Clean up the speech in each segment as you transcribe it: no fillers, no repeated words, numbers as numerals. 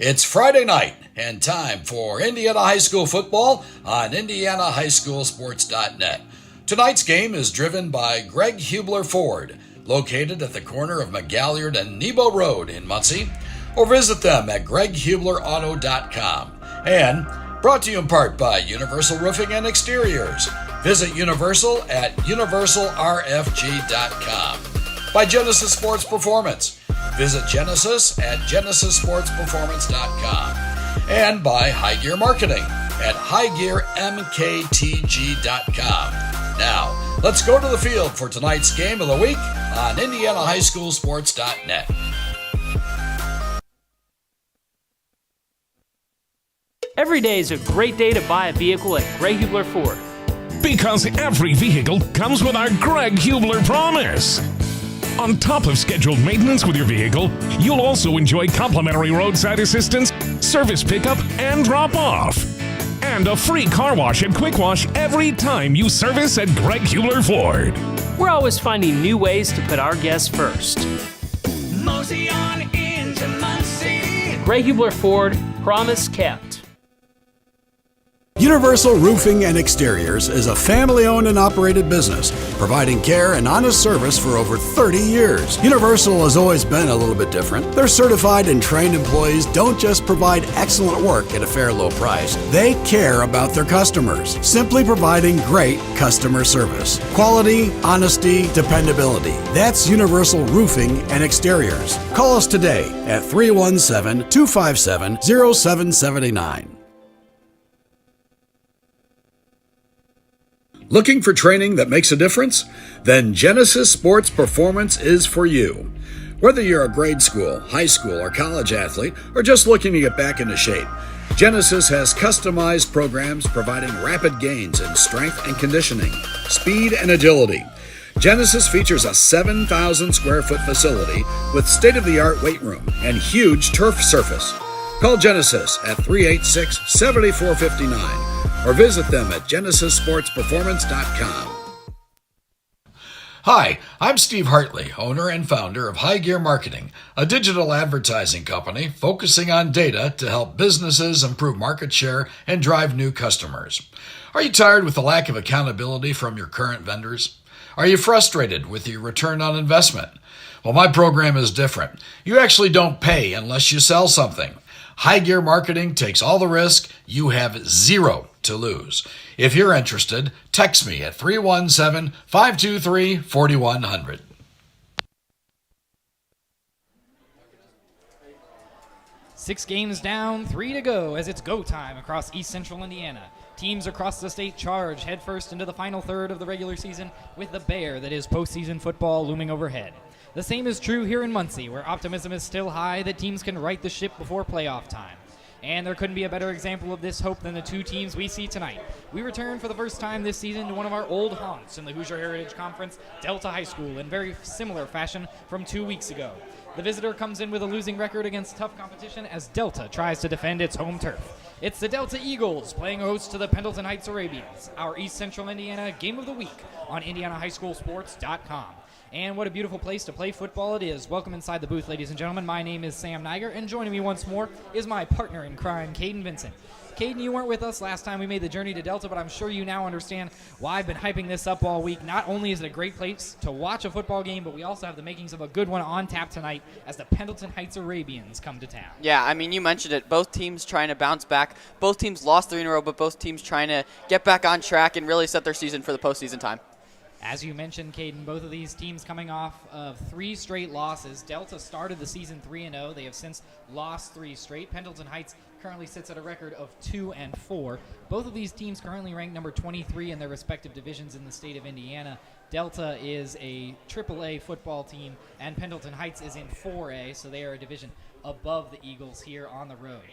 It's Friday night and time for Indiana High School football on IndianaHighSchoolSports.net. Tonight's game is driven by Greg Hubler Ford, located at the corner of McGalliard and Nebo Road in Muncie, or visit them at greghublerauto.com. And brought to you in part by Universal Roofing and Exteriors. Visit Universal at universalrfg.com. By Genesis Sports Performance. Visit Genesis at genesissportsperformance.com. And by High Gear Marketing at highgearmktg.com. Now, let's go to the field for tonight's game of the week on IndianaHighSchoolSports.net. Every day is a great day to buy a vehicle at Greg Hubler Ford. Because every vehicle comes with our Greg Hubler promise. On top of scheduled maintenance with your vehicle, you'll also enjoy complimentary roadside assistance, service pickup, and drop-off. And a free car wash and quick wash every time you service at Greg Hubler Ford. We're always finding new ways to put our guests first. Mosey on into Muncie. Greg Hubler Ford, promise kept. Universal Roofing and Exteriors is a family-owned and operated business, providing care and honest service for over 30 years. Universal has always been a little bit different. Their certified and trained employees don't just provide excellent work at a fair low price. They care about their customers, simply providing great customer service. Quality, honesty, dependability. That's Universal Roofing and Exteriors. Call us today at 317-257-0779. Looking for training that makes a difference? Then Genesis Sports Performance is for you. Whether you're a grade school, high school, or college athlete, or just looking to get back into shape, Genesis has customized programs providing rapid gains in strength and conditioning, speed and agility. Genesis features a 7,000 square foot facility with state-of-the-art weight room and huge turf surface. Call Genesis at 386-7459. or visit them at genesissportsperformance.com. Hi, I'm Steve Hartley, owner and founder of High Gear Marketing, a digital advertising company focusing on data to help businesses improve market share and drive new customers. Are you tired with the lack of accountability from your current vendors? Are you frustrated with your return on investment? Well, my program is different. You actually don't pay unless you sell something. High Gear Marketing takes all the risk. You have zero to lose. If you're interested, text me at 317-523-4100. Six games down, 3 to go as it's go time across East Central Indiana. Teams across the state charge headfirst into the final third of the regular season with the bear that is postseason football looming overhead. The same is true here in Muncie, where optimism is still high that teams can right the ship before playoff time. And there couldn't be a better example of this hope than the two teams we see tonight. We return for the first time this season to one of our old haunts in the Hoosier Heritage Conference, Delta High School, in very similar fashion from 2 weeks ago. The visitor comes in with a losing record against tough competition as Delta tries to defend its home turf. It's the Delta Eagles playing host to the Pendleton Heights Arabians, our East Central Indiana Game of the Week on IndianaHighSchoolSports.com. And what a beautiful place to play football it is. Welcome inside the booth, ladies and gentlemen. My name is Sam Niger, and joining me once more is my partner in crime, Caden Vincent. Caden, you weren't with us last time we made the journey to Delta, but I'm sure you now understand why I've been hyping this up all week. Not only is it a great place to watch a football game, but we also have the makings of a good one on tap tonight as the Pendleton Heights Arabians come to town. Yeah, I mean, you mentioned it. Both teams trying to bounce back. Both teams lost 3 in a row, but both teams trying to get back on track and really set their season for the postseason time. As you mentioned, Caden, both of these teams coming off of 3 straight losses. Delta started the season 3-0. They have since lost 3 straight. Pendleton Heights currently sits at a record of 2-4. Both of these teams currently ranked number 23 in their respective divisions in the state of Indiana. Delta is a AAA football team, and Pendleton Heights is in 4A, so they are a division above the Eagles here on the road.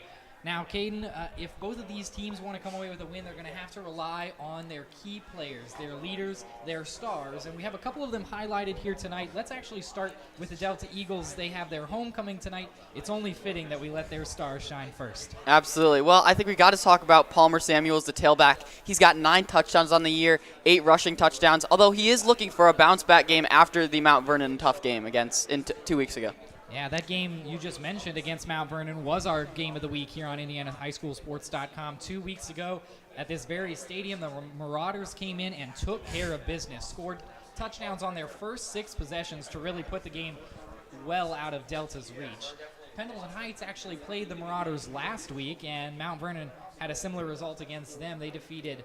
Now, Caden, if both of these teams want to come away with a win, they're going to have to rely on their key players, their leaders, their stars, and we have a couple of them highlighted here tonight. Let's actually start with the Delta Eagles. They have their homecoming tonight. It's only fitting that we let their stars shine first. Absolutely. Well, I think we got to talk about Palmer Samuels, the tailback. He's got 9 touchdowns on the year, 8 rushing touchdowns, although he is looking for a bounce-back game after the Mount Vernon tough game against 2 weeks ago. Yeah, that game you just mentioned against Mount Vernon was our game of the week here on IndianaHighSchoolSports.com 2 weeks ago. At this very stadium, the Marauders came in and took care of business, scored touchdowns on their first 6 possessions to really put the game well out of Delta's reach. Pendleton Heights actually played the Marauders last week, and Mount Vernon had a similar result against them. They defeated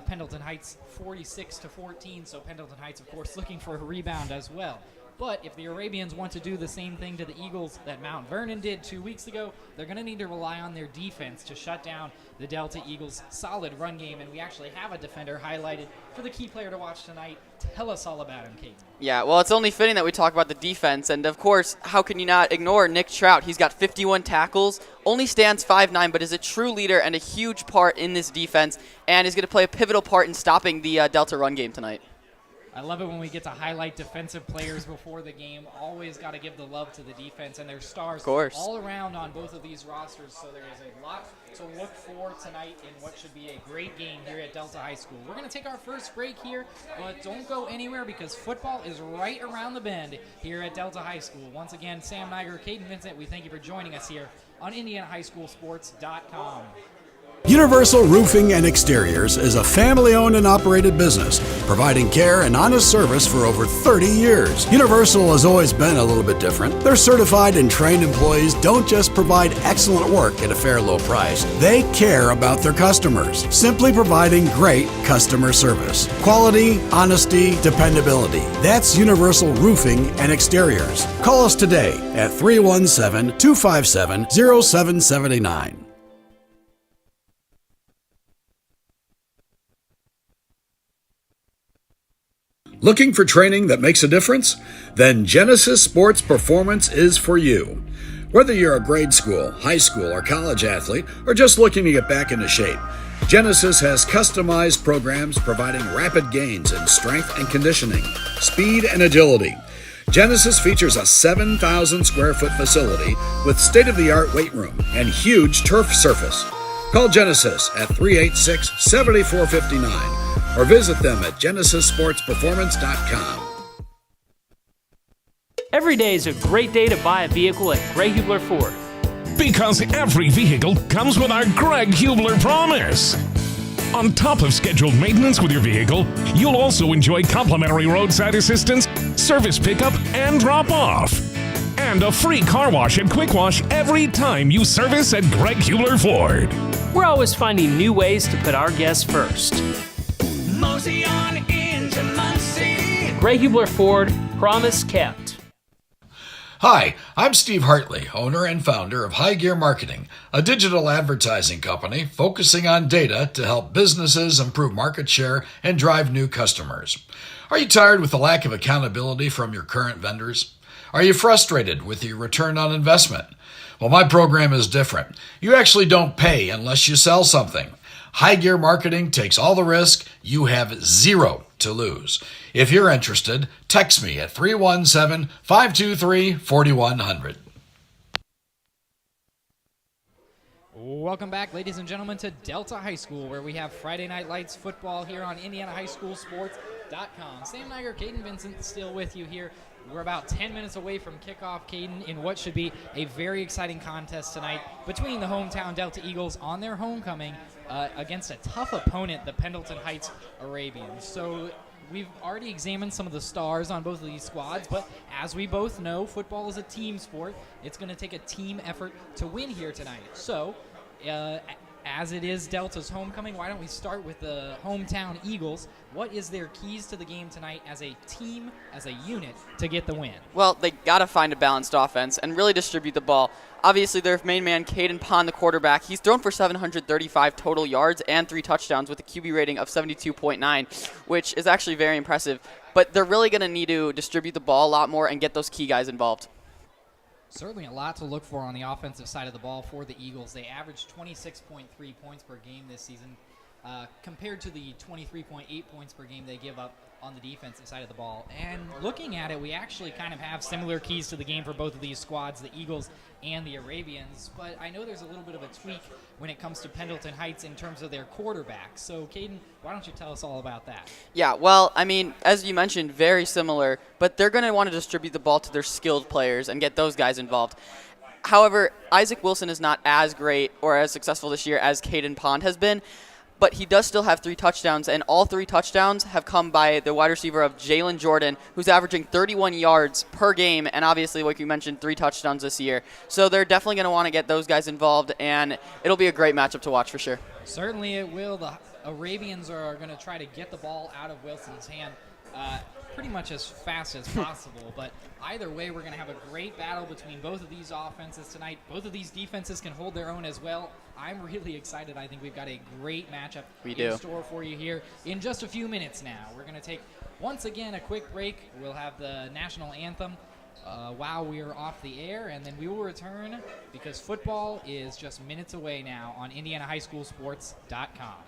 Pendleton Heights 46-14, so Pendleton Heights, of course, looking for a rebound as well. But if the Arabians want to do the same thing to the Eagles that Mount Vernon did 2 weeks ago, they're going to need to rely on their defense to shut down the Delta Eagles' solid run game. And we actually have a defender highlighted for the key player to watch tonight. Tell us all about him, Kate. Yeah, well, it's only fitting that we talk about the defense. And, of course, how can you not ignore Nick Trout? He's got 51 tackles, only stands 5'9", but is a true leader and a huge part in this defense, and is going to play a pivotal part in stopping the Delta run game tonight. I love it when we get to highlight defensive players before the game. Always got to give the love to the defense, and there's stars all around on both of these rosters, so there is a lot to look for tonight in what should be a great game here at Delta High School. We're going to take our first break here, but don't go anywhere because football is right around the bend here at Delta High School. Once again, Sam Niger, Caden Vincent, we thank you for joining us here on IndianaHighSchoolSports.com. Universal Roofing and Exteriors is a family-owned and operated business, providing care and honest service for over 30 years. Universal has always been a little bit different. Their certified and trained employees don't just provide excellent work at a fair low price. They care about their customers, simply providing great customer service. Quality, honesty, dependability. That's Universal Roofing and Exteriors. Call us today at 317-257-0779. Looking for training that makes a difference? Then Genesis Sports Performance is for you. Whether you're a grade school, high school, or college athlete, or just looking to get back into shape, Genesis has customized programs providing rapid gains in strength and conditioning, speed and agility. Genesis features a 7,000 square foot facility with state-of-the-art weight room and huge turf surface. Call Genesis at 386-7459 or visit them at GenesisSportsPerformance.com. Every day is a great day to buy a vehicle at Gray Hubler Ford. Because every vehicle comes with our Greg Hubler promise. On top of scheduled maintenance with your vehicle, you'll also enjoy complimentary roadside assistance, service pickup, and drop-off. And a free car wash and quick wash every time you service at Greg Hubler Ford. We're always finding new ways to put our guests first. Mosey on into Muncie. Gray Hubler Ford, promise kept. Hi, I'm Steve Hartley, owner and founder of High Gear Marketing, a digital advertising company focusing on data to help businesses improve market share and drive new customers. Are you tired with the lack of accountability from your current vendors? Are you frustrated with your return on investment? Well, my program is different. You actually don't pay unless you sell something. High Gear Marketing takes all the risk. You have zero to lose. If you're interested, text me at 317-523-4100. Welcome back, ladies and gentlemen, to Delta High School, where we have Friday Night Lights football here on IndianaHighSchoolSports.com. Sam Niger, Caden Vincent, still with you here. We're about 10 minutes away from kickoff, Caden, in what should be a very exciting contest tonight between the hometown Delta Eagles on their homecoming against a tough opponent, the Pendleton Heights Arabians. So we've already examined some of the stars on both of these squads, but as we both know, football is a team sport. It's going to take a team effort to win here tonight. So as it is Delta's homecoming, why don't we start with the hometown Eagles? What is their keys to the game tonight as a team, as a unit, to get the win? Well, they got to find a balanced offense and really distribute the ball. Obviously, their main man, Caden Pond, the quarterback, he's thrown for 735 total yards and 3 touchdowns with a QB rating of 72.9, which is actually very impressive. But they're really going to need to distribute the ball a lot more and get those key guys involved. Certainly a lot to look for on the offensive side of the ball for the Eagles. They averaged 26.3 points per game this season, compared to the 23.8 points per game they give up on the defensive side of the ball. And looking at it, we actually kind of have similar keys to the game for both of these squads, the Eagles and the Arabians. But I know there's a little bit of a tweak when it comes to Pendleton Heights in terms of their quarterback. So, Caden, why don't you tell us all about that? Yeah, well, I mean, as you mentioned, very similar, but they're going to want to distribute the ball to their skilled players and get those guys involved. However, Isaac Wilson is not as great or as successful this year as Caden Pond has been, but he does still have 3 touchdowns, and all 3 touchdowns have come by the wide receiver of Jalen Jordan, who's averaging 31 yards per game, and obviously, like you mentioned, 3 touchdowns this year. So they're definitely going to want to get those guys involved, and it'll be a great matchup to watch for sure. Certainly it will. The Arabians are going to try to get the ball out of Wilson's hand pretty much as fast as possible. But either way, we're going to have a great battle between both of these offenses tonight. Both of these defenses can hold their own as well. I'm really excited. I think we've got a great matchup in store for you here in just a few minutes now. We're going to take, once again, a quick break. We'll have the national anthem while we're off the air, and then we will return because football is just minutes away now on IndianaHighSchoolSports.com.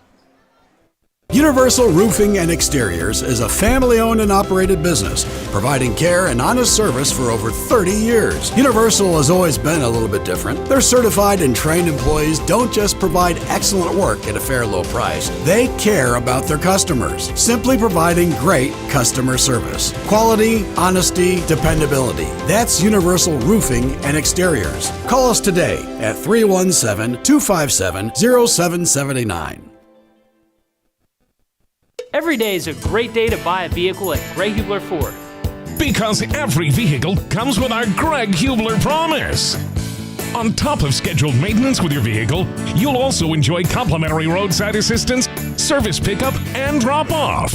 Universal Roofing and Exteriors is a family-owned and operated business, providing care and honest service for over 30 years. Universal has always been a little bit different. Their certified and trained employees don't just provide excellent work at a fair low price. They care about their customers, simply providing great customer service. Quality, honesty, dependability. That's Universal Roofing and Exteriors. Call us today at 317-257-0779. Every day is a great day to buy a vehicle at Gray Hubler Ford. Because every vehicle comes with our Greg Hubler promise. On top of scheduled maintenance with your vehicle, you'll also enjoy complimentary roadside assistance, service pickup, and drop-off.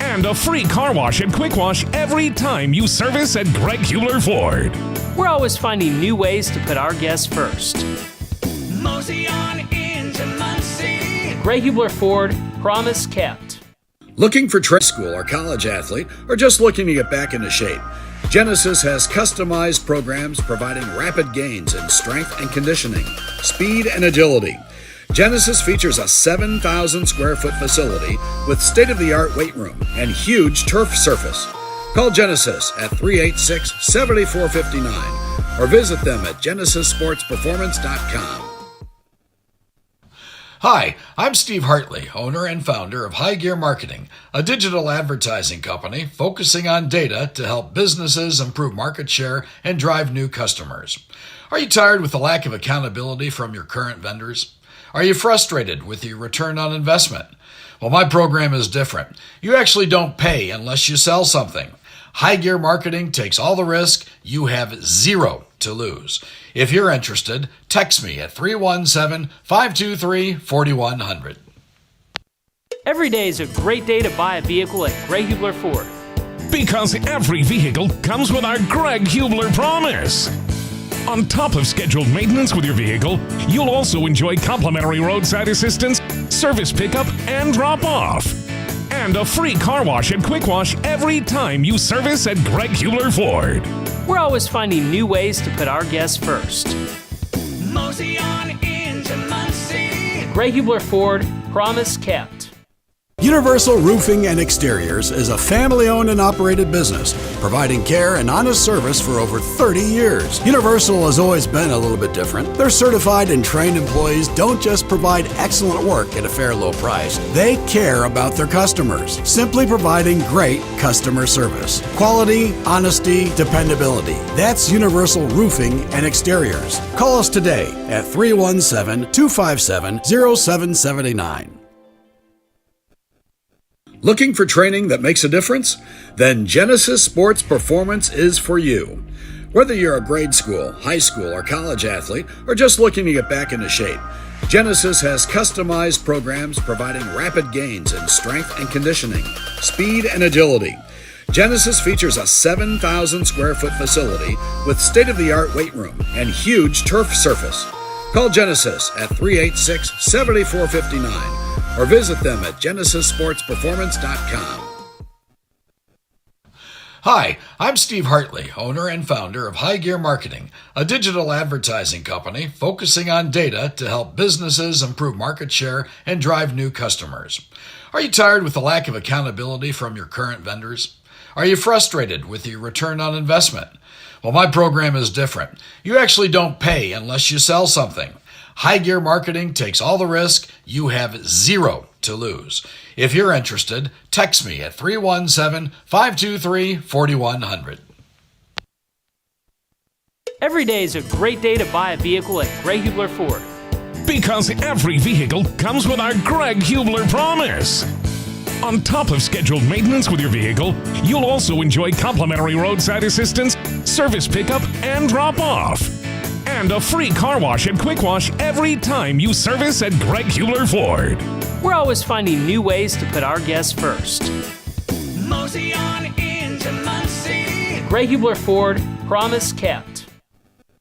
And a free car wash and quick wash every time you service at Greg Hubler Ford. We're always finding new ways to put our guests first. Mosey on into Muncie. Gray Hubler Ford, promise kept. Looking for trade school or college athlete, or just looking to get back into shape? Genesis has customized programs providing rapid gains in strength and conditioning, speed and agility. Genesis features a 7,000 square foot facility with state-of-the-art weight room and huge turf surface. Call Genesis at 386-7459 or visit them at genesissportsperformance.com. Hi, I'm Steve Hartley, owner and founder of High Gear Marketing, a digital advertising company focusing on data to help businesses improve market share and drive new customers. Are you tired with the lack of accountability from your current vendors? Are you frustrated with your return on investment? Well, my program is different. You actually don't pay unless you sell something. High Gear Marketing takes all the risk. You have zero to lose. If you're interested, text me at 317-523-4100. Every day is a great day to buy a vehicle at Gray Hubler Ford. Because every vehicle comes with our Greg Hubler promise. On top of scheduled maintenance with your vehicle, you'll also enjoy complimentary roadside assistance, service pickup, and drop-off. And a free car wash and quick wash every time you service at Greg Hubler Ford. We're always finding new ways to put our guests first. Mosey on into Muncie. Gray Hubler Ford, promise kept. Universal Roofing and Exteriors is a family-owned and operated business, providing care and honest service for over 30 years. Universal has always been a little bit different. Their certified and trained employees don't just provide excellent work at a fair low price. They care about their customers, simply providing great customer service. Quality, honesty, dependability. That's Universal Roofing and Exteriors. Call us today at 317-257-0779. Looking for training that makes a difference? Then Genesis Sports Performance is for you. Whether you're a grade school, high school, or college athlete, or just looking to get back into shape, Genesis has customized programs providing rapid gains in strength and conditioning, speed and agility. Genesis features a 7,000 square foot facility with state-of-the-art weight room and huge turf surface. Call Genesis at 386-7459 or visit them at genesissportsperformance.com. Hi, I'm Steve Hartley, owner and founder of High Gear Marketing, a digital advertising company focusing on data to help businesses improve market share and drive new customers. Are you tired with the lack of accountability from your current vendors? Are you frustrated with your return on investment? Well, my program is different. You actually don't pay unless you sell something. High Gear Marketing takes all the risk. You have zero to lose. If you're interested, text me at 317-523-4100. Every day is a great day to buy a vehicle at Greg Hubler Ford. Because every vehicle comes with our Greg Hubler promise. On top of scheduled maintenance with your vehicle, you'll also enjoy complimentary roadside assistance, service pickup, and drop-off. And a free car wash and quick wash every time you service at Greg Hubler Ford. We're always finding new ways to put our guests first. Mosey on into Muncie. Greg Hubler Ford, promise kept.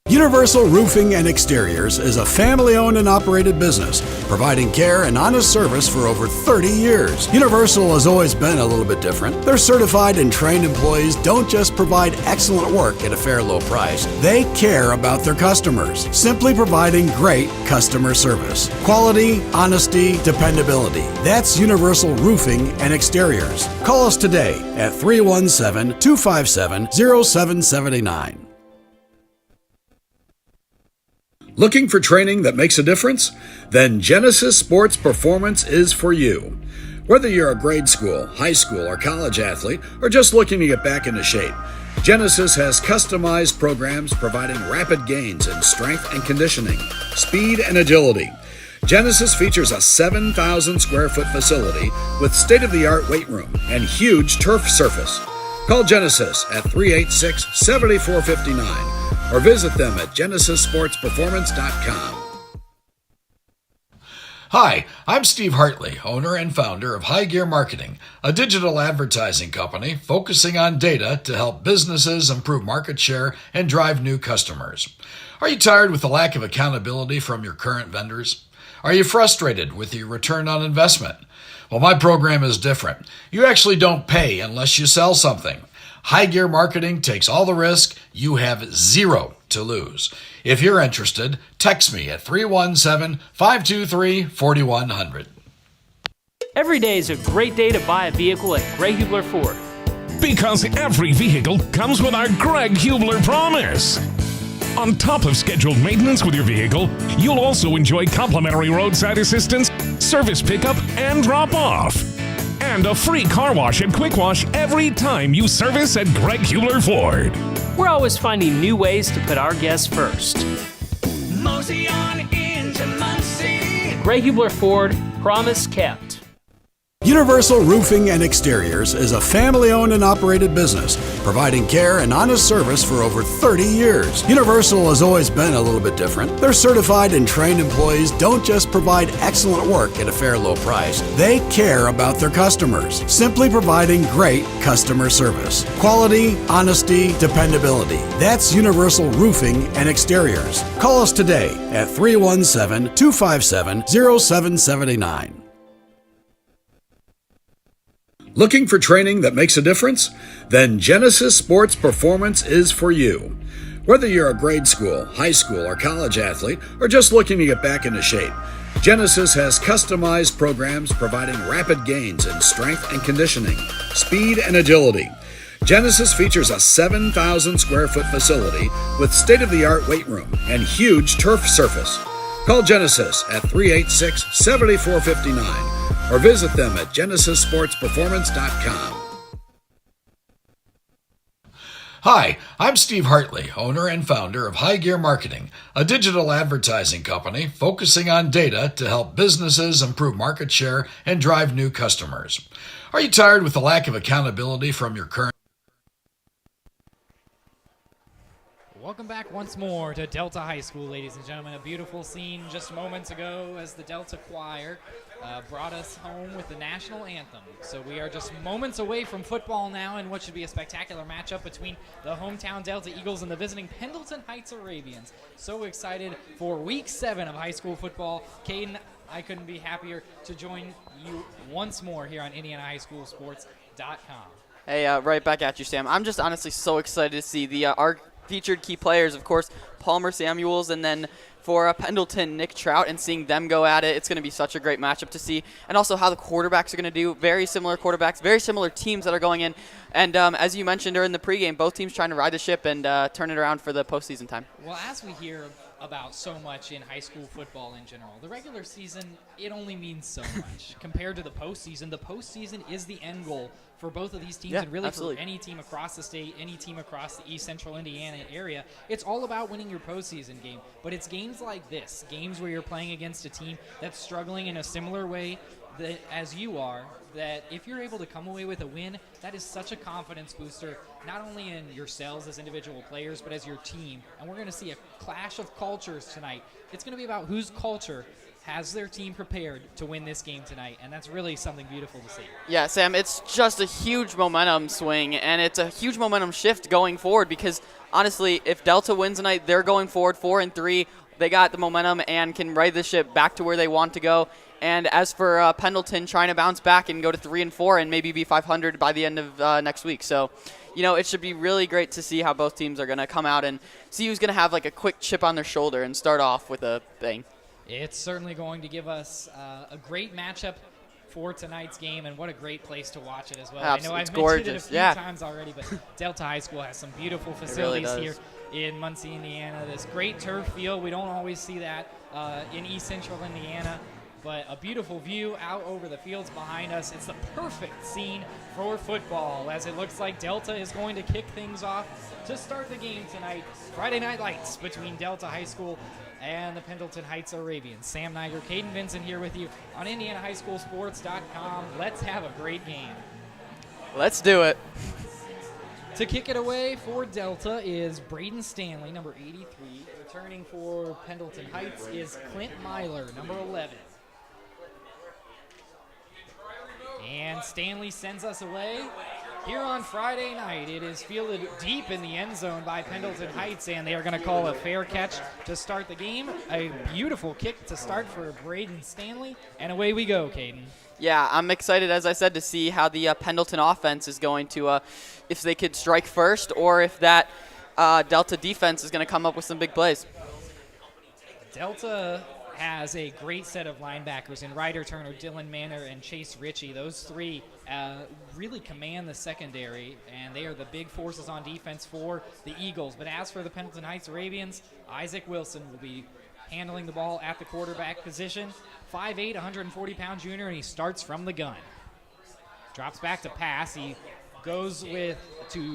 Universal Roofing and Exteriors is a family-owned and operated business, providing care and honest service for over 30 years. Universal has always been a little bit different. Their certified and trained employees don't just provide excellent work at a fair low price. They care about their customers, simply providing great customer service. Quality, honesty, dependability. That's Universal Roofing and Exteriors. Call us today at 317-257-0779. Looking for training that makes a difference? Then Genesis Sports Performance is for you. Whether you're a grade school, high school, or college athlete, or just looking to get back into shape, Genesis has customized programs providing rapid gains in strength and conditioning, speed and agility. Genesis features a 7,000 square foot facility with state-of-the-art weight room and huge turf surface. Call Genesis at 386-7459 or visit them at genesissportsperformance.com. Hi, I'm Steve Hartley, owner and founder of High Gear Marketing, a digital advertising company focusing on data to help businesses improve market share and drive new customers. Are you tired with the lack of accountability from your current vendors? Are you frustrated with your return on investment? Well, my program is different. You actually don't pay unless you sell something. High Gear Marketing takes all the risk. You have zero to lose. If you're interested, text me at 317-523-4100. Every day is a great day to buy a vehicle at Greg Hubler Ford. Because every vehicle comes with our Greg Hubler promise. On top of scheduled maintenance with your vehicle, you'll also enjoy complimentary roadside assistance, service pickup, and drop-off. And a free car wash and quick wash every time you service at Greg Hubler Ford. We're always finding new ways to put our guests first. Mosey on into Muncie. Greg Hubler Ford, promise kept. Universal Roofing and Exteriors is a family-owned and operated business, providing care and honest service for over 30 years. Universal has always been a little bit different. Their certified and trained employees don't just provide excellent work at a fair low price. They care about their customers, simply providing great customer service. Quality, honesty, dependability. That's Universal Roofing and Exteriors. Call us today at 317-257-0779. Looking for training that makes a difference? Then Genesis Sports Performance is for you. Whether you're a grade school, high school, or college athlete, or just looking to get back into shape, Genesis has customized programs providing rapid gains in strength and conditioning, speed and agility. Genesis features a 7,000 square foot facility with state-of-the-art weight room and huge turf surface. Call Genesis at 386-7459 or visit them at genesissportsperformance.com. Hi, I'm Steve Hartley, owner and founder of High Gear Marketing, a digital advertising company focusing on data to help businesses improve market share and drive new customers. Are you tired with the lack of accountability from your current? Welcome back once more to Delta High School, ladies and gentlemen. A beautiful scene just moments ago as the Delta Choir brought us home with the national anthem. So we are just moments away from football now in what should be a spectacular matchup between the hometown Delta Eagles and the visiting Pendleton Heights Arabians. So excited for Week 7 of high school football. Caden, I couldn't be happier to join you once more here on IndianaHighSchoolSports.com. Hey, right back at you, Sam. I'm just honestly so excited to see our featured key players, of course, Palmer Samuels, and then for Pendleton, Nick Trout, and seeing them go at it. It's going to be such a great matchup to see. And also how the quarterbacks are going to do. Very similar quarterbacks, very similar teams that are going in. And as you mentioned during the pregame, both teams trying to ride the ship and turn it around for the postseason time. Well, as we hear about so much in high school football in general, the regular season, it only means so much compared to the postseason. The postseason is the end goal for both of these teams, and really absolutely. for any team across the state, any team across the East Central Indiana area. It's all about winning your postseason game. But it's games like this, games where you're playing against a team that's struggling in a similar way as you are, that if you're able to come away with a win, that is such a confidence booster, not only in yourselves as individual players, but as your team. And we're going to see a clash of cultures tonight. It's going to be about whose culture has their team prepared to win this game tonight, and that's really something beautiful to see. Yeah, Sam, it's just a huge momentum swing, and it's a huge momentum shift going forward because, honestly, if Delta wins tonight, they're going forward 4-3. They got the momentum and can ride the ship back to where they want to go. And as for Pendleton trying to bounce back and go to 3-4 and maybe be 500 by the end of next week. So, it should be really great to see how both teams are going to come out and see who's going to have like a quick chip on their shoulder and start off with a bang. It's certainly going to give us a great matchup for tonight's game, and what a great place to watch it as well. Absolutely. I know It's I've mentioned gorgeous. it a few times already, but Delta High School has some beautiful really facilities does. here in Muncie, Indiana. This great turf field. We don't always see that in East Central Indiana, but a beautiful view out over the fields behind us. It's the perfect scene for football, as it looks like Delta is going to kick things off to start the game tonight. Friday Night Lights between Delta High School and the Pendleton Heights Arabians. Sam Niger, Caden Vincent here with you on IndianaHighSchoolSports.com. Let's have a great game. Let's do it. To kick it away for Delta is Braden Stanley, number 83. Returning for Pendleton Heights is Clint Myler, number 11. And Stanley sends us away. Here on Friday night, it is fielded deep in the end zone by Pendleton Heights, and they are going to call a fair catch to start the game. A beautiful kick to start for Braden Stanley, and away we go, Caden. Yeah, I'm excited, as I said, to see how the Pendleton offense is going to, if they could strike first or if that Delta defense is going to come up with some big plays. Delta has a great set of linebackers in Ryder Turner, Dylan Manor, and Chase Ritchie. Those three really command the secondary, and they are the big forces on defense for the Eagles. But as for the Pendleton Heights Arabians, Isaac Wilson will be handling the ball at the quarterback position. 5'8", 140-pound junior, and he starts from the gun. Drops back to pass. He goes to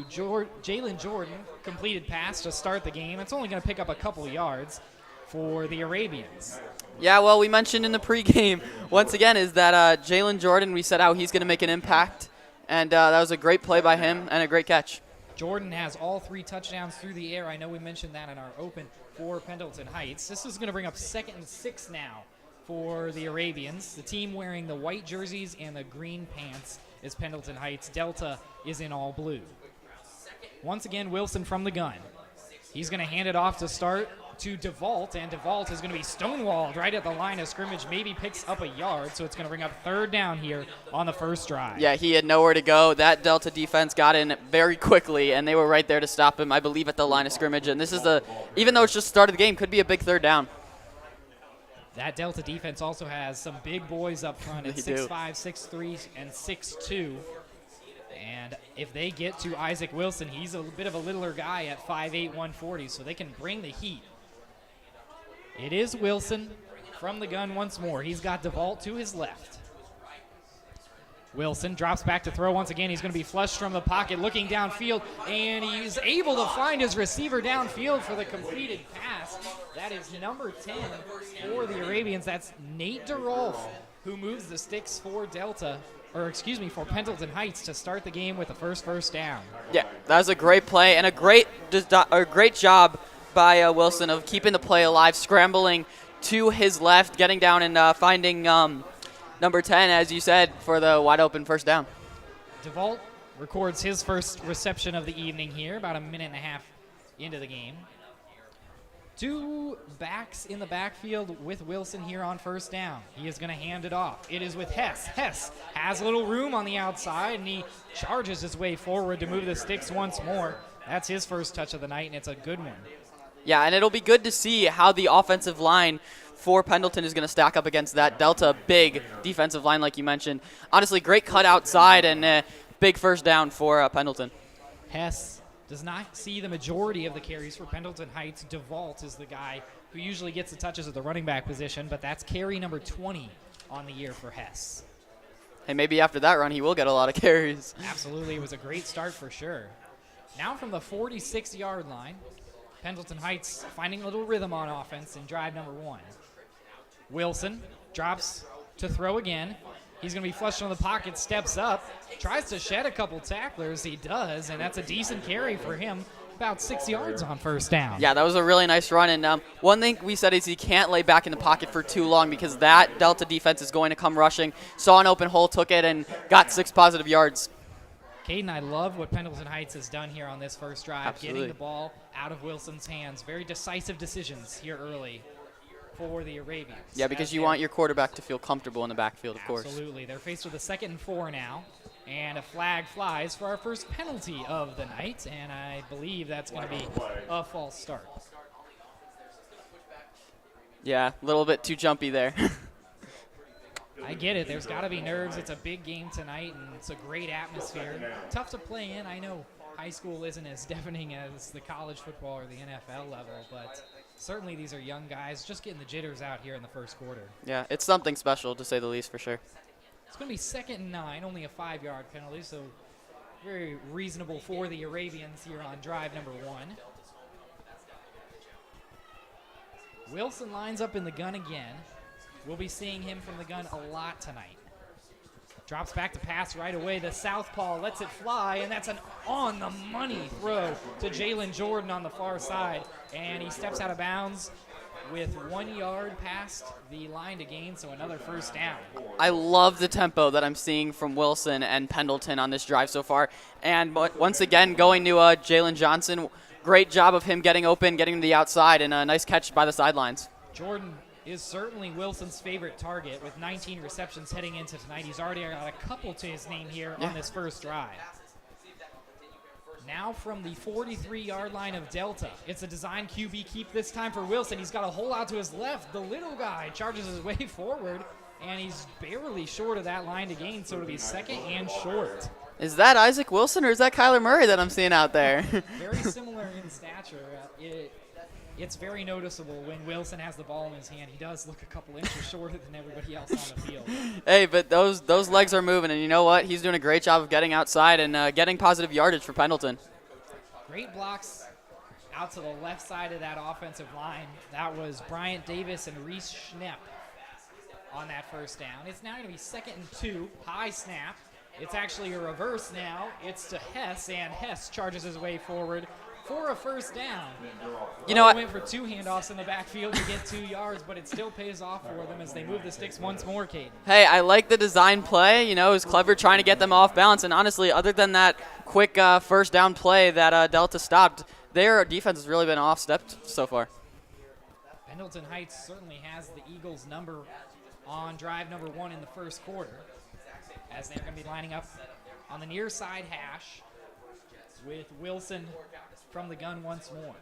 Jalen Jordan, completed pass to start the game. It's only going to pick up a couple yards for the Arabians. Yeah, well, we mentioned in the pregame, once again, is that Jalen Jordan, we said how he's going to make an impact, and that was a great play by him and a great catch. Jordan has all 3 touchdowns through the air. I know we mentioned that in our open for Pendleton Heights. This is going to bring up 2nd and 6 now for the Arabians. The team wearing the white jerseys and the green pants is Pendleton Heights. Delta is in all blue. Once again, Wilson from the gun. He's going to hand it off to start to DeVault, and DeVault is going to be stonewalled right at the line of scrimmage, maybe picks up a yard, so it's going to bring up 3rd down here on the first drive. Yeah, he had nowhere to go. That Delta defense got in very quickly, and they were right there to stop him, I believe, at the line of scrimmage. And this is even though it's just the start of the game, could be a big 3rd down. That Delta defense also has some big boys up front at 6'5", 6'3", and 6'2". And if they get to Isaac Wilson, he's a bit of a littler guy at 5'8", 140, so they can bring the heat. It is Wilson from the gun once more. He's got DeVault to his left. Wilson drops back to throw once again. He's going to be flushed from the pocket, looking downfield, and he's able to find his receiver downfield for the completed pass. That is number 10 for the Arabians. That's Nate DeRolf, who moves the sticks for for Pendleton Heights to start the game with the first down. Yeah, that was a great play and a great job by Wilson of keeping the play alive, scrambling to his left, getting down and finding number 10, as you said, for the wide open first down. DeVault records his first reception of the evening here, about a minute and a half into the game. Two backs in the backfield with Wilson here on first down. He is going to hand it off. It is with Hess. Hess has a little room on the outside, and he charges his way forward to move the sticks once more. That's his first touch of the night, and it's a good one. Yeah, and it'll be good to see how the offensive line for Pendleton is going to stack up against that Delta big defensive line like you mentioned. Honestly, great cut outside and big first down for Pendleton. Hess does not see the majority of the carries for Pendleton Heights. DeVault is the guy who usually gets the touches at the running back position, but that's carry number 20 on the year for Hess. Hey, maybe after that run he will get a lot of carries. Absolutely, it was a great start for sure. Now from the 46-yard line, Pendleton Heights finding a little rhythm on offense in drive number 1. Wilson drops to throw again. He's going to be flushed on the pocket, steps up, tries to shed a couple tacklers. He does, and that's a decent carry for him. About 6 yards on first down. Yeah, that was a really nice run. And one thing we said is he can't lay back in the pocket for too long because that Delta defense is going to come rushing. Saw an open hole, took it, and got 6 positive yards. Caden, I love what Pendleton Heights has done here on this first drive. Absolutely. Getting the ball out of Wilson's hands. Very decisive decisions here early for the Arabians. Yeah, because you want your quarterback to feel comfortable in the backfield, of course. Absolutely. They're faced with a 2nd and 4 now. And a flag flies for our first penalty of the night. And I believe that's going to be a false start. Yeah, a little bit too jumpy there. I get it. There's got to be nerves. It's a big game tonight, and it's a great atmosphere. Tough to play in. I know high school isn't as deafening as the college football or the NFL level, but certainly these are young guys just getting the jitters out here in the first quarter. Yeah, it's something special, to say the least, for sure. It's going to be 2nd and 9, only a 5-yard penalty, so very reasonable for the Arabians here on drive number 1. Wilson lines up in the gun again. We'll be seeing him from the gun a lot tonight. Drops back to pass right away. The southpaw lets it fly, and that's an on-the-money throw to Jalen Jordan on the far side. And he steps out of bounds with 1 yard past the line to gain, so another first down. I love the tempo that I'm seeing from Wilson and Pendleton on this drive so far. And once again, going to Jalen Johnson. Great job of him getting open, getting to the outside, and a nice catch by the sidelines. Jordan is certainly Wilson's favorite target with 19 receptions heading into tonight. He's already got a couple to his name here on this first drive. Now from the 43-yard line of Delta, it's a design QB keep this time for Wilson. He's got a hole out to his left. The little guy charges his way forward, and he's barely short of that line to gain, so it'll be 2nd and short. Is that Isaac Wilson or is that Kyler Murray that I'm seeing out there? Very similar in stature. It's very noticeable when Wilson has the ball in his hand. He does look a couple inches shorter than everybody else on the field. Hey, but those legs are moving, and you know what? He's doing a great job of getting outside and getting positive yardage for Pendleton. Great blocks out to the left side of that offensive line. That was Bryant Davis and Reese Schnepp on that first down. It's now going to be 2nd and 2, high snap. It's actually a reverse now. It's to Hess, and Hess charges his way forward for a first down. You know what? Went for 2 handoffs in the backfield to get 2 yards, but it still pays off for them as they move the sticks once more, Caden. Hey, I like the design play. You know, it was clever trying to get them off balance. And honestly, other than that quick first down play that Delta stopped, their defense has really been off-stepped so far. Pendleton Heights certainly has the Eagles' number on drive number 1 in the first quarter, as they're going to be lining up on the near side hash with Wilson from the gun once more.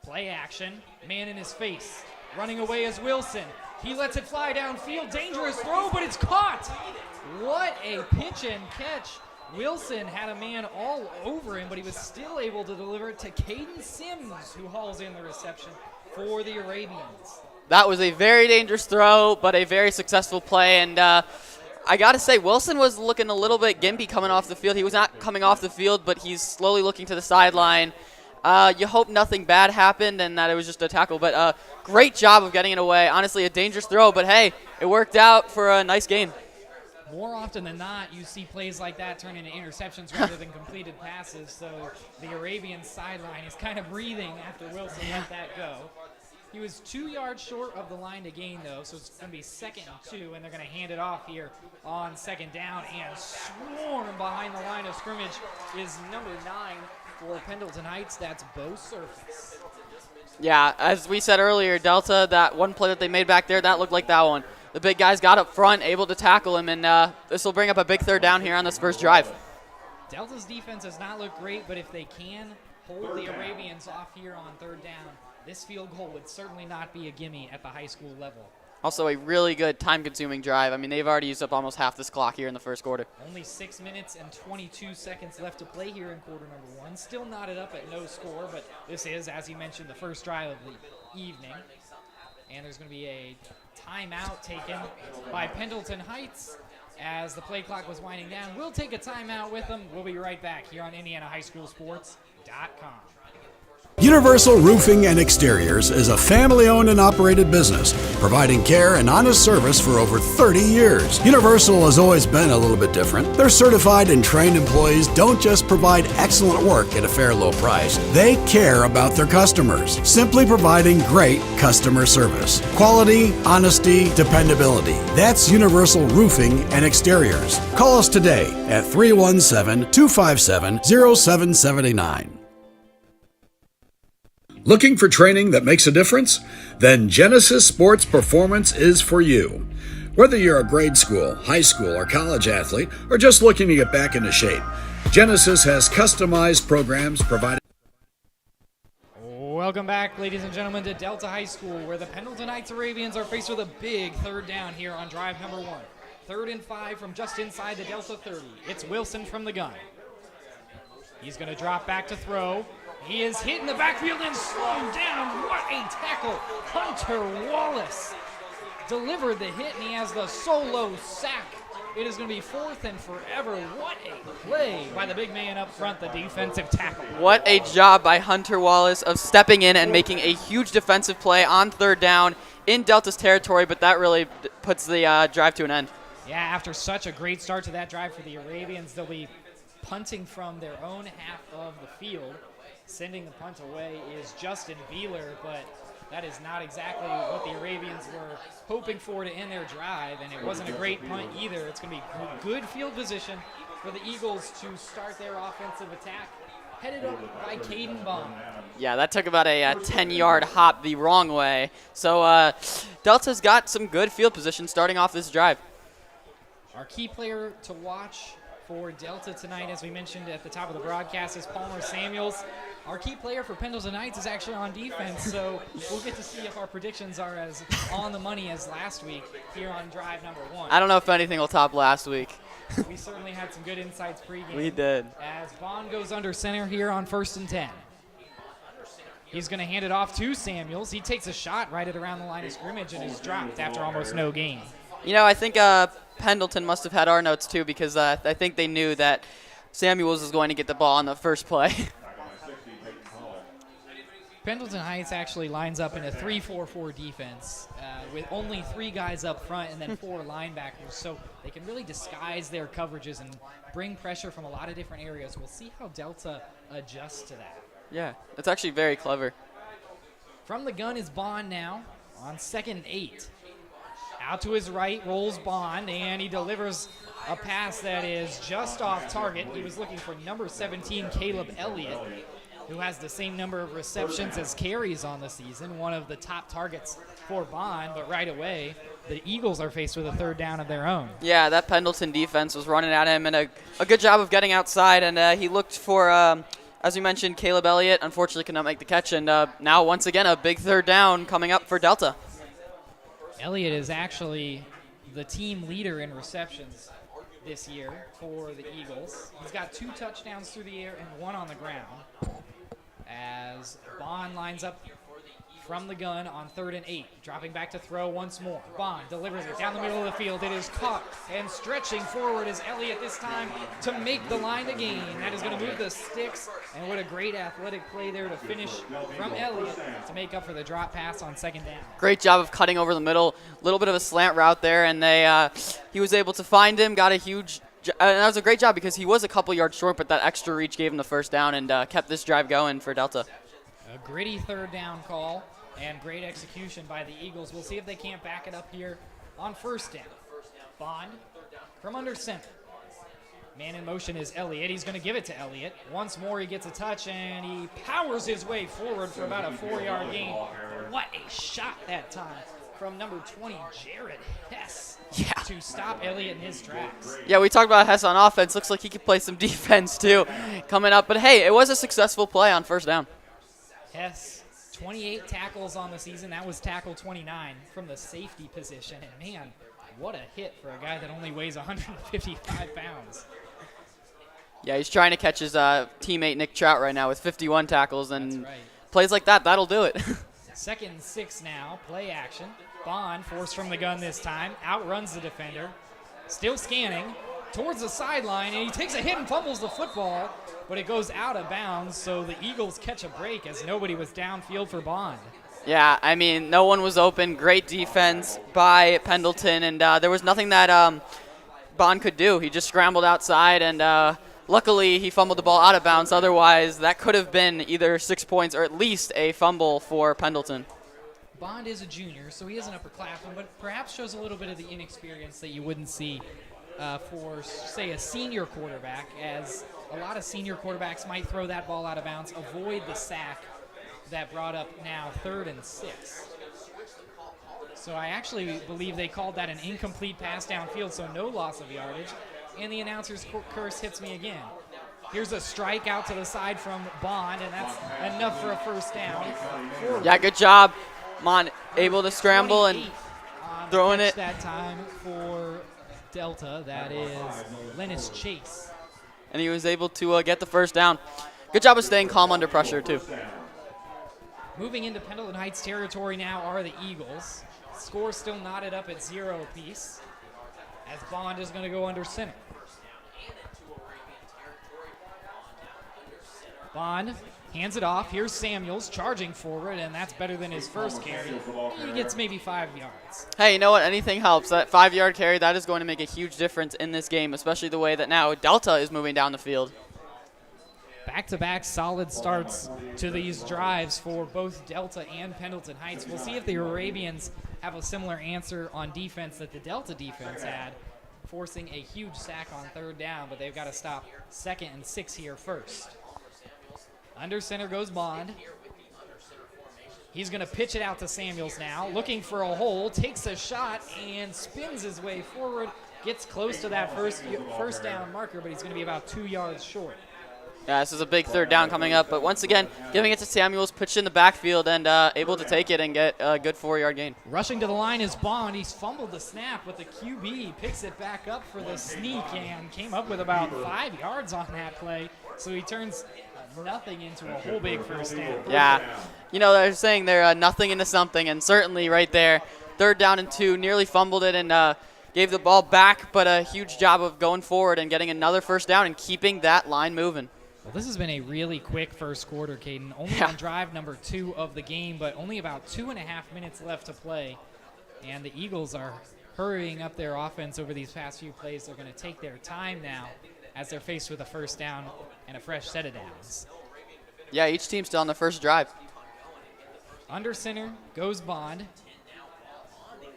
Play action, man in his face. Running away is Wilson. He lets it fly downfield. Dangerous throw, but it's caught. What a pitch and catch. Wilson had a man all over him, but he was still able to deliver it to Caden Sims, who hauls in the reception for the Arabians. That was a very dangerous throw, but a very successful play. And I got to say, Wilson was looking a little bit gimpy coming off the field. He was not coming off the field, but he's slowly looking to the sideline. You hope nothing bad happened and that it was just a tackle. But great job of getting it away. Honestly, a dangerous throw, but hey, it worked out for a nice gain. More often than not, you see plays like that turn into interceptions rather than completed passes. So the Arabian sideline is kind of breathing after Wilson let that go. He was 2 yards short of the line to gain, though, so it's going to be 2nd and 2, and they're going to hand it off here on 2nd down. And swarm behind the line of scrimmage is number 9, For Pendleton Heights, that's Bo Surface. Yeah, as we said earlier, Delta, that one play that they made back there, that looked like that one. The big guys got up front, able to tackle him, and this will bring up a big third down here on this first drive. Delta's defense does not look great, but if they can hold the Arabians off here on third down, this field goal would certainly not be a gimme at the high school level. Also a really good time-consuming drive. I mean, they've already used up almost half this clock here in the first quarter. Only 6 minutes and 22 seconds left to play here in quarter number 1. Still knotted up at no score, but this is, as you mentioned, the first drive of the evening. And there's going to be a timeout taken by Pendleton Heights as the play clock was winding down. We'll take a timeout with them. We'll be right back here on IndianaHighSchoolSports.com. Universal Roofing and Exteriors is a family-owned and operated business, providing care and honest service for over 30 years. Universal has always been a little bit different. Their certified and trained employees don't just provide excellent work at a fair low price. They care about their customers, simply providing great customer service. Quality, honesty, dependability. That's Universal Roofing and Exteriors. Call us today at 317-257-0779. Looking for training that makes a difference? Then Genesis Sports Performance is for you. Whether you're a grade school, high school, or college athlete, or just looking to get back into shape, Genesis has customized programs provided. Welcome back, ladies and gentlemen, to Delta High School, where the Pendleton Heights Arabians are faced with a big third down here on drive number 1. 3rd and 5 from just inside the Delta 30. It's Wilson from the gun. He's going to drop back to throw. He is hit in the backfield and slowed down. What a tackle. Hunter Wallace delivered the hit, and he has the solo sack. It is going to be 4th and forever. What a play by the big man up front, the defensive tackle. What a job by Hunter Wallace of stepping in and making a huge defensive play on third down in Delta's territory, but that really puts the drive to an end. Yeah, after such a great start to that drive for the Arabians, they'll be punting from their own half of the field. Sending the punt away is Justin Beeler, but that is not exactly what the Arabians were hoping for to end their drive, and it wasn't a great punt either. It's going to be good field position for the Eagles to start their offensive attack, headed up by Caden Bond. Yeah, that took about a 10-yard hop the wrong way. So Delta's got some good field position starting off this drive. Our key player to watch for Delta tonight, as we mentioned at the top of the broadcast, is Palmer Samuels. Our key player for Pendleton Heights is actually on defense, so we'll get to see if our predictions are as on the money as last week here on drive number 1. I don't know if anything will top last week. We certainly had some good insights pregame. We did. As Bond goes under center here on 1st and 10. He's going to hand it off to Samuels. He takes a shot right at around the line of scrimmage and is dropped after almost no gain. You know, I think Pendleton must have had our notes too, because I think they knew that Samuels was going to get the ball on the first play. Pendleton Heights actually lines up in a 3-4-4 defense with only 3 guys up front and then 4 linebackers, so they can really disguise their coverages and bring pressure from a lot of different areas. We'll see how Delta adjusts to that. Yeah, that's actually very clever. From the gun is Bond now on 2nd and 8. Out to his right rolls Bond, and he delivers a pass that is just off target. He was looking for number 17, Caleb Elliott, who has the same number of receptions as carries on the season, one of the top targets for Bond, but right away, the Eagles are faced with a third down of their own. Yeah, that Pendleton defense was running at him, and a good job of getting outside, and he looked for, as we mentioned, Caleb Elliott. Unfortunately could not make the catch, and now once again a big third down coming up for Delta. Elliott is actually the team leader in receptions this year for the Eagles. He's got 2 touchdowns through the air and 1 on the ground. As Bond lines up from the gun on 3rd and 8, dropping back to throw once more. Bond delivers it down the middle of the field. It is caught, and stretching forward is Elliott this time to make the line to gain. That is going to move the sticks, and what a great athletic play there to finish from Elliott to make up for the drop pass on 2nd down. Great job of cutting over the middle, a little bit of a slant route there, and he was able to find him, got a huge and that was a great job because he was a couple yards short, but that extra reach gave him the first down and kept this drive going for Delta. A gritty third down call and great execution by the Eagles. We'll see if they can't back it up here on 1st down. Bond from under center. Man in motion is Elliott. He's going to give it to Elliott. Once more, he gets a touch, and he powers his way forward for about a 4-yard gain. What a shot that time from number 20, Jared Hess, to stop Elliott in his tracks. Yeah, we talked about Hess on offense. Looks like he could play some defense, too, coming up. But, hey, it was a successful play on first down. Hess, 28 tackles on the season. That was tackle 29 from the safety position. And, man, what a hit for a guy that only weighs 155 pounds. Yeah, he's trying to catch his teammate Nick Trout right now with 51 tackles, and That's right. plays like that, that'll do it. 2nd and 6 now, play action. Bond forced from the gun this time, outruns the defender, still scanning towards the sideline, and he takes a hit and fumbles the football, but it goes out of bounds, so the Eagles catch a break as nobody was downfield for Bond. Yeah, I mean, no one was open. Great defense by Pendleton, and there was nothing that Bond could do. He just scrambled outside, and luckily he fumbled the ball out of bounds. Otherwise, that could have been either 6 points or at least a fumble for Pendleton. Bond is a junior, so he is an upperclassman, but perhaps shows a little bit of the inexperience that you wouldn't see for, say, a senior quarterback, as a lot of senior quarterbacks might throw that ball out of bounds, avoid the sack that brought up now 3rd and 6. So I actually believe they called that an incomplete pass downfield, so no loss of yardage, and the announcer's curse hits me again. Here's a strike out to the side from Bond, and that's enough for a first down. Yeah, good job. Mon able to scramble and throwing it. That time for Delta, that is Lennis Chase. And he was able to get the first down. Good job of staying calm under pressure, too. Moving into Pendleton Heights territory now are the Eagles. Score still knotted up at 0 apiece, as Bond is going to go under center. Bond hands it off. Here's Samuels charging forward, and that's better than his first carry. He gets maybe 5 yards. Hey, you know what? Anything helps. That 5-yard carry, that is going to make a huge difference in this game, especially the way that now Delta is moving down the field. Back-to-back solid starts to these drives for both Delta and Pendleton Heights. We'll see if the Arabians have a similar answer on defense that the Delta defense had, forcing a huge sack on 3rd down, but they've got to stop 2nd and 6 here first. Under center goes Bond. He's going to pitch it out to Samuels now, looking for a hole, takes a shot, and spins his way forward, gets close to that first down marker, but he's going to be about 2 yards short. Yeah, this is a big 3rd down coming up, but once again, giving it to Samuels, pitched in the backfield, and able to take it and get a good 4-yard gain. Rushing to the line is Bond. He's fumbled the snap, but the QB picks it back up for the sneak and came up with about 5 yards on that play, so he turns nothing into a whole big first down. Yeah, you know, they're saying they're nothing into something, and certainly right there, 3rd down and 2, nearly fumbled it and gave the ball back, but a huge job of going forward and getting another first down and keeping that line moving. Well, this has been a really quick first quarter, Caden. Only on drive number 2 of the game, but only about 2.5 minutes left to play. And the Eagles are hurrying up their offense over these past few plays. They're going to take their time now as they're faced with a first down and a fresh set of downs. Yeah, each team's still on the first drive. Under center goes Bond.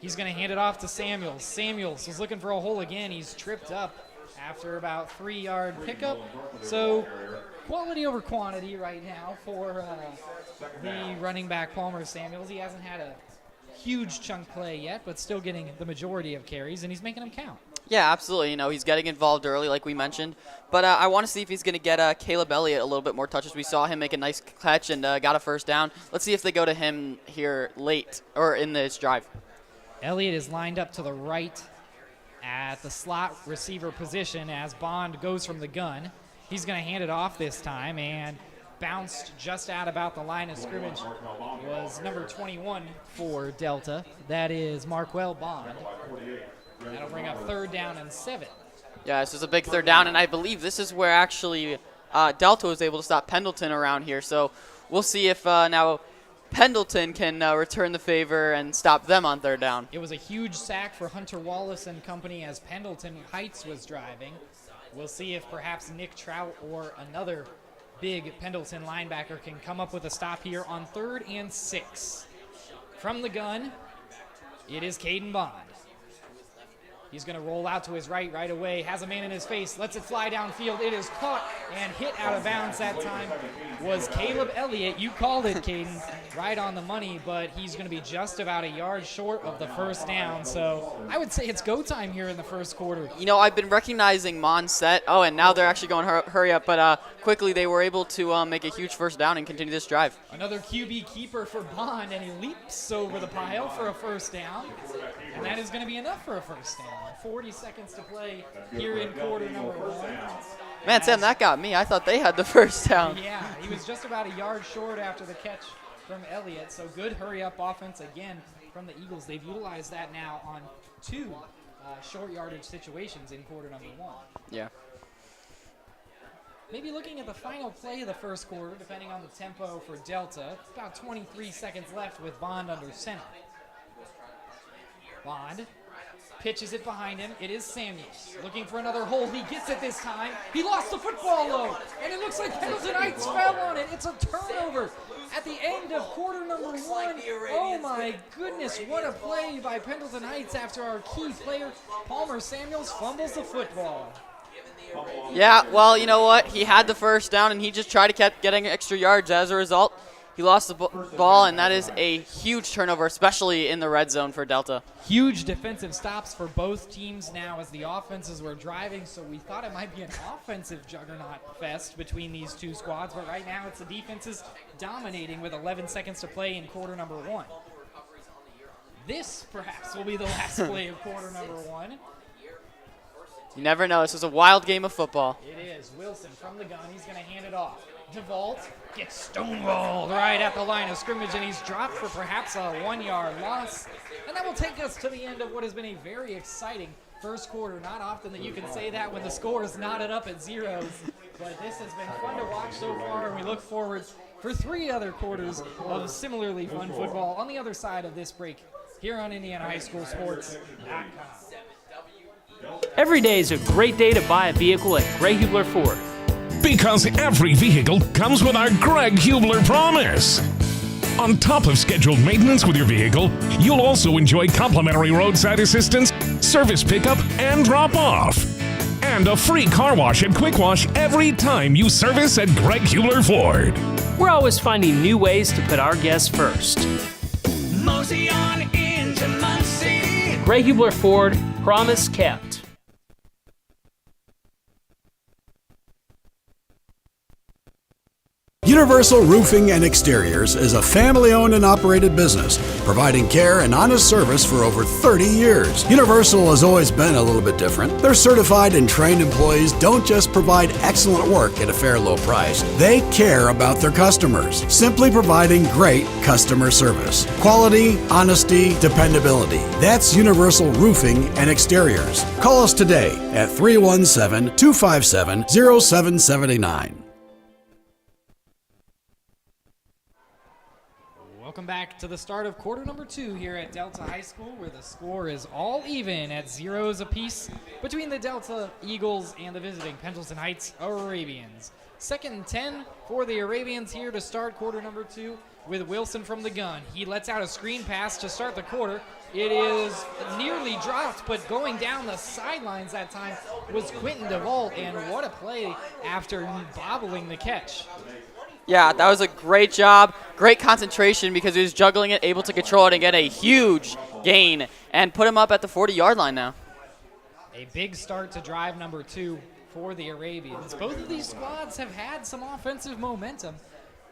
He's going to hand it off to Samuels. Samuels is looking for a hole again. He's tripped up after about 3-yard pickup. So quality over quantity right now for the running back Palmer Samuels. He hasn't had a huge chunk play yet, but still getting the majority of carries, and he's making them count. Yeah, absolutely. You know, he's getting involved early, like we mentioned. But I want to see if he's going to get Caleb Elliott a little bit more touches. We saw him make a nice catch and got a first down. Let's see if they go to him here late or in this drive. Elliott is lined up to the right at the slot receiver position as Bond goes from the gun. He's going to hand it off this time and bounced just out about the line of scrimmage was number 21 for Delta. That is Marquell Bond. That'll bring up 3rd down and 7. Yeah, this is a big 3rd down, and I believe this is where actually Delta was able to stop Pendleton around here. So we'll see if now Pendleton can return the favor and stop them on 3rd down. It was a huge sack for Hunter Wallace and company as Pendleton Heights was driving. We'll see if perhaps Nick Trout or another big Pendleton linebacker can come up with a stop here on 3rd and 6. From the gun, it is Caden Bond. He's going to roll out to his right away, has a man in his face, lets it fly downfield. It is caught and hit out of bounds that time was Caleb Elliott. You called it, Caden, right on the money, but he's going to be just about a yard short of the first down. So I would say it's go time here in the first quarter. You know, I've been recognizing Mon's set. Oh, and now they're actually going hurry up, but quickly they were able to make a huge first down and continue this drive. Another QB keeper for Bond, and he leaps over the pile for a first down. And that is going to be enough for a first down. 40 seconds to play here in quarter number 1. Man, Sam, that got me. I thought they had the first down. Yeah, he was just about a yard short after the catch from Elliott. So good hurry-up offense again from the Eagles. They've utilized that now on 2 short yardage situations in quarter number 1. Yeah. Maybe looking at the final play of the first quarter, depending on the tempo for Delta. About 23 seconds left with Bond under center. Bond pitches it behind him. It is Samuels looking for another hole. He gets it this time. He lost the football though, and it looks like Pendleton Heights fell on it. It's a turnover at the end of quarter number 1. Oh my goodness, what a play by Pendleton Heights after our key player, Palmer Samuels, fumbles the football. Yeah, well, you know what? He had the first down, and he just tried to keep getting extra yards. As a result, he lost the ball, and that is a huge turnover, especially in the red zone for Delta. Huge defensive stops for both teams now as the offenses were driving, so we thought it might be an offensive juggernaut fest between these two squads, but right now it's the defenses dominating with 11 seconds to play in quarter number 1. This, perhaps, will be the last play of quarter number 1. You never know. This is a wild game of football. It is. Wilson from the gun. He's going to hand it off. DeVault gets stonewalled right at the line of scrimmage, and he's dropped for perhaps a 1-yard loss. And that will take us to the end of what has been a very exciting first quarter. Not often that you can say that when the score is knotted up at zeros. But this has been fun to watch so far, and we look forward for 3 other quarters of similarly fun football on the other side of this break here on IndianaHighSchoolSports.com. Every day is a great day to buy a vehicle at Gray Hubler Ford. Because every vehicle comes with our Greg Hubler promise. On top of scheduled maintenance with your vehicle, you'll also enjoy complimentary roadside assistance, service pickup, and drop-off. And a free car wash and quick wash every time you service at Greg Hubler Ford. We're always finding new ways to put our guests first. Mosey on into Muncie. Gray Hubler Ford, promise kept. Universal Roofing and Exteriors is a family-owned and operated business, providing care and honest service for over 30 years. Universal has always been a little bit different. Their certified and trained employees don't just provide excellent work at a fair low price. They care about their customers, simply providing great customer service. Quality, honesty, dependability. That's Universal Roofing and Exteriors. Call us today at 317-257-0779. Welcome back to the start of quarter number 2 here at Delta High School, where the score is all even at 0s apiece between the Delta Eagles and the visiting Pendleton Heights Arabians. 2nd and 10 for the Arabians here to start quarter number 2 with Wilson from the gun. He lets out a screen pass to start the quarter. It is nearly dropped, but going down the sidelines that time was Quentin DeVault, and what a play after bobbling the catch. Yeah, that was a great job, great concentration because he was juggling it, able to control it and get a huge gain and put him up at the 40-yard line now. A big start to drive number 2 for the Arabians. Both of these squads have had some offensive momentum.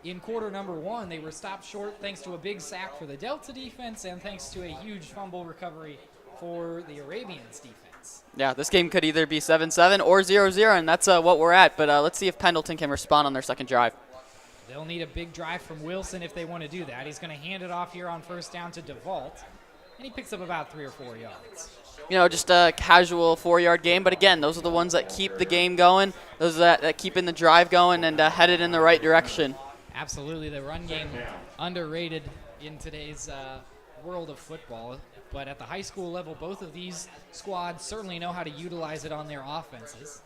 In quarter number 1, they were stopped short thanks to a big sack for the Delta defense and thanks to a huge fumble recovery for the Arabians defense. Yeah, this game could either be 7-7 or 0-0, and that's what we're at. But let's see if Pendleton can respond on their second drive. They'll need a big drive from Wilson if they want to do that. He's going to hand it off here on first down to DeVault, and he picks up about 3 or 4 yards. You know, just a casual 4-yard game. But again, those are the ones that keep the game going, those that keep in the drive going and headed in the right direction. Absolutely. The run game underrated in today's world of football. But at the high school level, both of these squads certainly know how to utilize it on their offenses.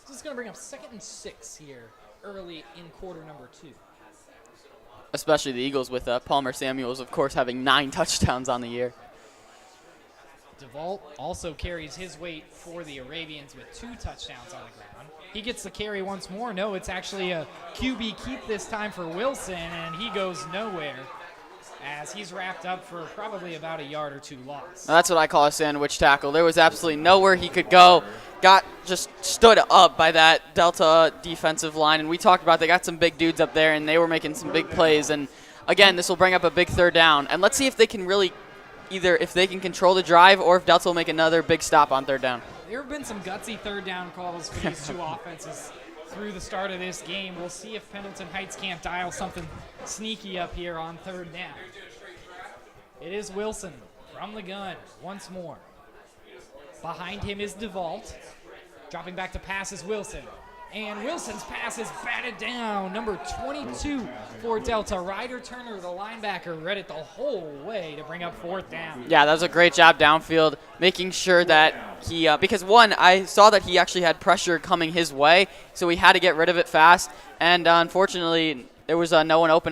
This is going to bring up 2nd and 6 here early in quarter number 2. Especially the Eagles with Palmer Samuels, of course, having 9 touchdowns on the year. DeVault also carries his weight for the Arabians with 2 touchdowns on the ground. He gets the carry once more. No, it's actually a QB keep this time for Wilson, and he goes nowhere as he's wrapped up for probably about a yard or 2 loss. Now, that's what I call a sandwich tackle. There was absolutely nowhere he could go. Got just stood up by that Delta defensive line, and we talked about they got some big dudes up there, and they were making some big plays. And again, this will bring up a big 3rd down. And let's see if they can really either if they can control the drive or if Delta will make another big stop on 3rd down. There have been some gutsy 3rd down calls for these 2 offenses through the start of this game. We'll see if Pendleton Heights can't dial something sneaky up here on 3rd down. It is Wilson from the gun once more. Behind him is DeVault. Dropping back to pass is Wilson. And Wilson's pass is batted down. Number 22 for Delta. Ryder Turner, the linebacker, read it the whole way to bring up 4th down. Yeah, that was a great job downfield, making sure that he, because one, I saw that he actually had pressure coming his way, so he had to get rid of it fast. And unfortunately, there was no one open